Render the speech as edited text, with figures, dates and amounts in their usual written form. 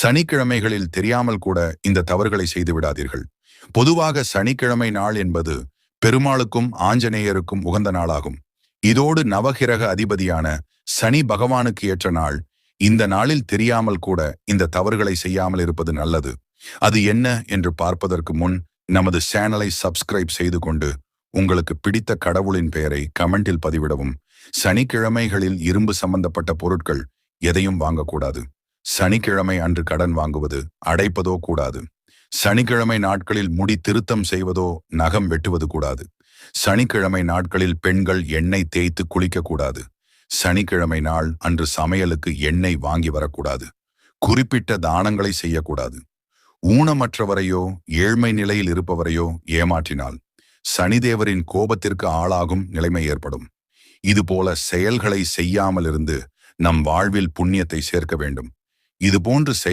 சனிக்கிழமைகளில் தெரியாமல் கூட இந்த தவறுகளை செய்து விடாதீர்கள். பொதுவாக சனிக்கிழமை நாள் என்பது பெருமாளுக்கும் ஆஞ்சநேயருக்கும் உகந்த நாளாகும். இதோடு நவகிரக அதிபதியான சனி பகவானுக்கு ஏற்ற நாள். இந்த நாளில் தெரியாமல் கூட இந்த தவறுகளை செய்யாமல் இருப்பது நல்லது. அது என்ன என்று பார்ப்பதற்கு முன் நமது சேனலை சப்ஸ்கிரைப் செய்து கொண்டு உங்களுக்கு பிடித்த கடவுளின் பெயரை கமெண்டில் பதிவிடவும். சனிக்கிழமைகளில் இரும்பு சம்பந்தப்பட்ட பொருட்கள் எதையும் வாங்கக்கூடாது. சனிக்கிழமை அன்று கடன் வாங்குவது, அடைப்பதோ கூடாது. சனிக்கிழமை நாட்களில் முடி திருத்தம் செய்வதோ நகம் வெட்டுவது கூடாது. சனிக்கிழமை நாட்களில் பெண்கள் எண்ணெய் தேய்த்து குளிக்கக்கூடாது. சனிக்கிழமை நாள் அன்று சமையலுக்கு எண்ணெய் வாங்கி வரக்கூடாது. குறிப்பிட்ட தானங்களை செய்யக்கூடாது. ஊனமற்றவரையோ ஏழ்மை நிலையில் இருப்பவரையோ ஏமாற்றினால் சனிதேவரின் கோபத்திற்கு ஆளாகும் நிலைமை ஏற்படும். இதுபோல செயல்களை செய்யாமல் இருந்து நம் வாழ்வில் புண்ணியத்தை சேர்க்க வேண்டும். இதுபோன்று செயல்